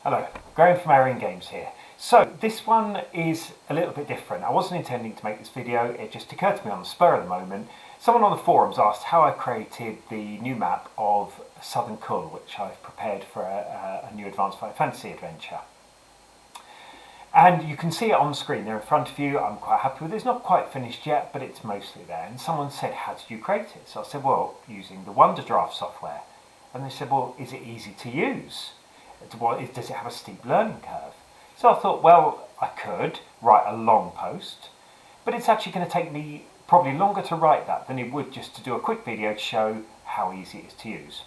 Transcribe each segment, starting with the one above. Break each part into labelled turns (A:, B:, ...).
A: Hello, Graham from ArionGames here. So this one is a little bit different. I wasn't intending to make this video, it just occurred to me on the spur of the moment. Someone on the forums asked how I created the new map of Southern Kull, which I've prepared for a new Advanced Fantasy adventure. And you can see it on the screen there in front of you. I'm quite happy with it. It's not quite finished yet, but it's mostly there. And someone said, how did you create it? So I said, well, using the Wonderdraft software. And they said, well, is it easy to use? Does it have a steep learning curve? So I thought, well, I could write a long post, but it's actually going to take me probably longer to write that than it would just to do a quick video to show how easy it is to use.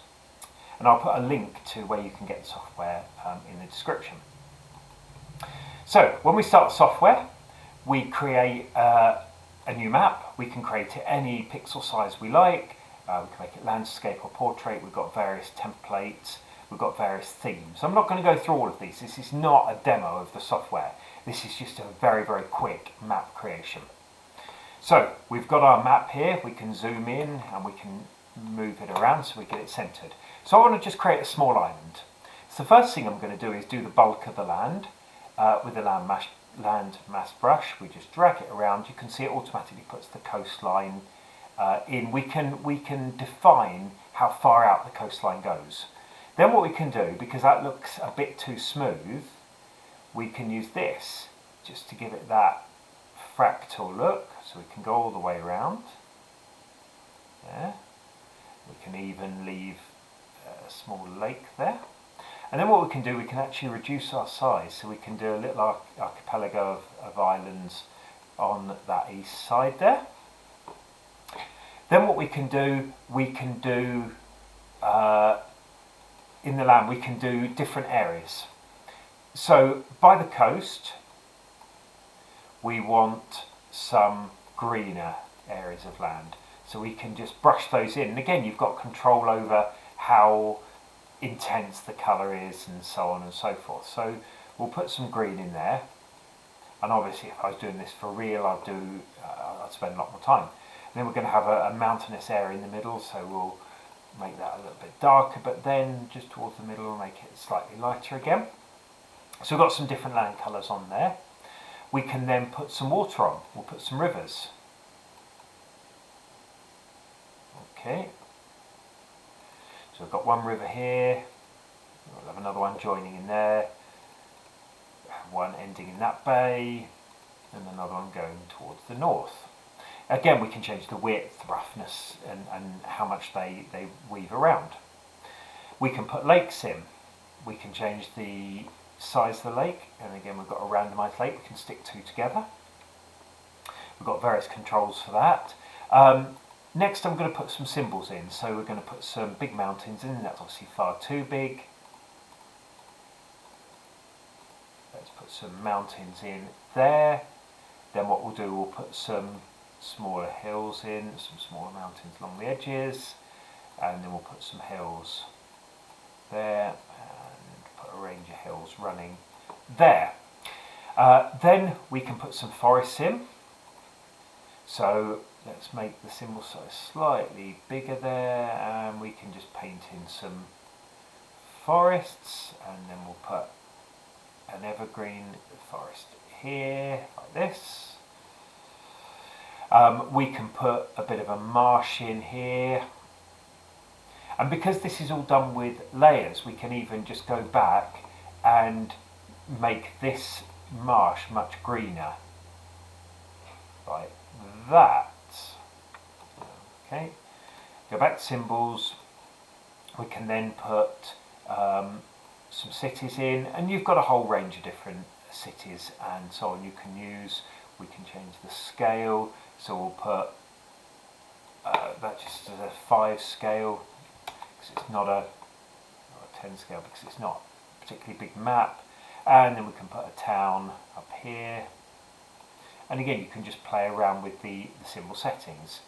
A: And I'll put a link to where you can get the software in the description. So when we start the software, we create a new map. We can create it any pixel size we like. We can make it landscape or portrait. We've got various templates. We've got various themes. I'm not going to go through all of these. This is not a demo of the software. This is just a very, very quick map creation. So we've got our map here. We can zoom in and we can move it around so we get it centered. So I want to just create a small island. So the first thing I'm going to do is do the bulk of the land with the land mass brush. We just drag it around. You can see it automatically puts the coastline in. We can define how far out the coastline goes. Then what we can do, because that looks a bit too smooth, we can use this just to give it that fractal look. So we can go all the way around. There. We can even leave a small lake there. And then what we can do, we can actually reduce our size. So we can do a little archipelago of islands on that east side there. Then what we can do in the land, we can do different areas. So by the coast, we want some greener areas of land. So we can just brush those in. And again, you've got control over how intense the colour is and so on and so forth. So we'll put some green in there. And obviously if I was doing this for real, I'd spend a lot more time. And then we're going to have a mountainous area in the middle, so we'll make that a little bit darker, but then just towards the middle we'll make it slightly lighter again. So we've got some different land colours on there. We can then put some water on. We'll put some rivers. Okay. So we've got one river here. We'll have another one joining in there. One ending in that bay, and another one going towards the north. Again, we can change the width, roughness, and how much they weave around. We can put lakes in. We can change the size of the lake, and again, we've got a randomized lake. We can stick two together. We've got various controls for that. Next, I'm going to put some symbols in. So we're going to put some big mountains in. That's obviously far too big. Let's put some mountains in there. Then what we'll do, we'll put some smaller hills in, some smaller mountains along the edges, and then we'll put some hills there and put a range of hills running there. Then we can put some forests in. So let's make the symbol size slightly bigger there, and we can just paint in some forests, and then we'll put an evergreen forest here like this. We can put a bit of a marsh in here, and because this is all done with layers, we can even just go back and make this marsh much greener like that. Okay, go back to symbols. We can then put some cities in, and you've got a whole range of different cities and so on you can use. We can change the scale, so we'll put that just as a 5 scale, because it's not a 10 scale, because it's not a particularly big map. And then we can put a town up here, and again you can just play around with the symbol settings.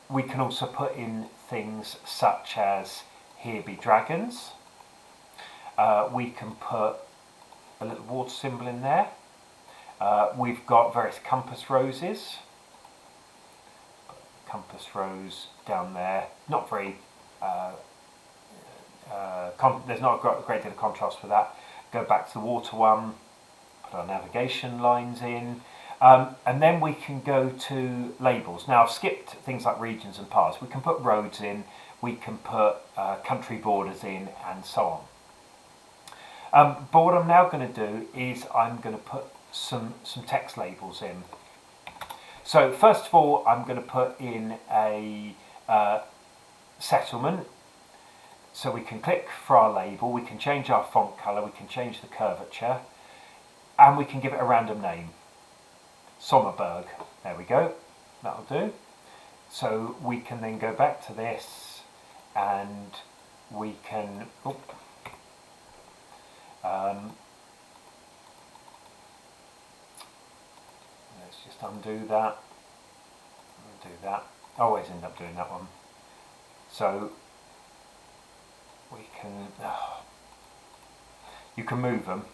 A: We can also put in things such as here be dragons. We can put a little water symbol in there. We've got various compass roses. Compass rose down there. Not very there's not a great deal of contrast with that. go back to the water one, put our navigation lines in, and then we can go to labels. Now I've skipped things like regions and paths. We can put roads in, we can put country borders in, and so on. But what I'm now going to do is I'm going to put some text labels in. So first of all, I'm going to put in a settlement. So we can click for our label, we can change our font colour, we can change the curvature, and we can give it a random name. Sommerberg, there we go, that'll do. So we can then go back to this and we can, let's just undo that, I always end up doing that one. So we can, you can move them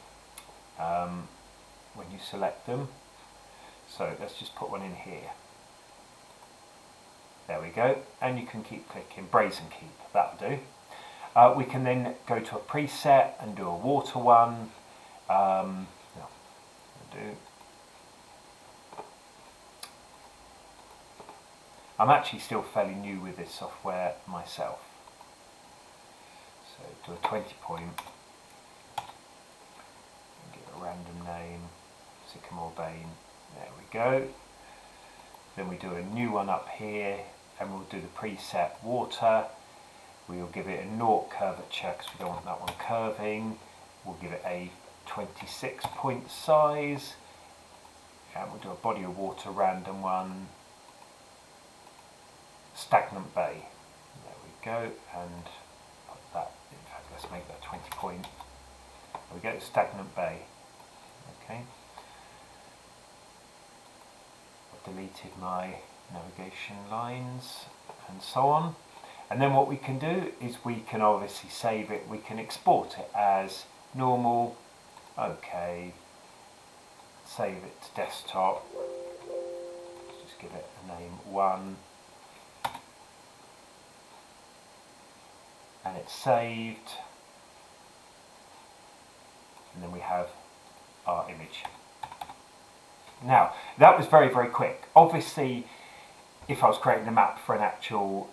A: when you select them. So let's just put one in here. There we go, and you can keep clicking, brazen keep, that'll do. We can then go to a preset and do a water one. I'm actually still fairly new with this software myself. So do a 20 point, and give it a random name, Sycamore Bane, there we go. Then we do a new one up here, and we'll do the preset water. We'll give it a 0 curvature because we don't want that one curving. We'll give it a 26 point size, and we'll do a body of water random one, Stagnant Bay, there we go, and put that, in fact let's make that 20 point, there we go, Stagnant Bay, okay. I've deleted my navigation lines and so on, and then what we can do is we can obviously save it, we can export it as normal, okay, save it to desktop, let's just give it a name 1, and it's saved, and then we have our image. Now that was very quick. Obviously if I was creating a map for an actual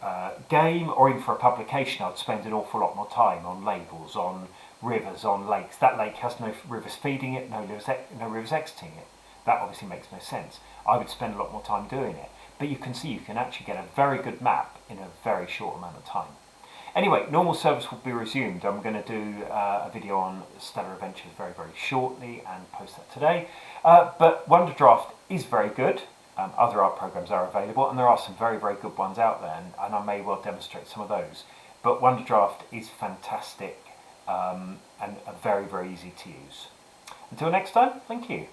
A: game or even for a publication, I'd spend an awful lot more time on labels, on rivers, on lakes. That lake has no rivers feeding it, no rivers exiting it. That obviously makes no sense. I would spend a lot more time doing it, but you can see you can actually get a very good map in a very short amount of time. Anyway, normal service will be resumed. I'm going to do a video on Stellar Adventures very shortly and post that today. But Wonderdraft is very good. Other art programs are available, and there are some very good ones out there, and I may well demonstrate some of those. But Wonderdraft is fantastic and very easy to use. Until next time, thank you.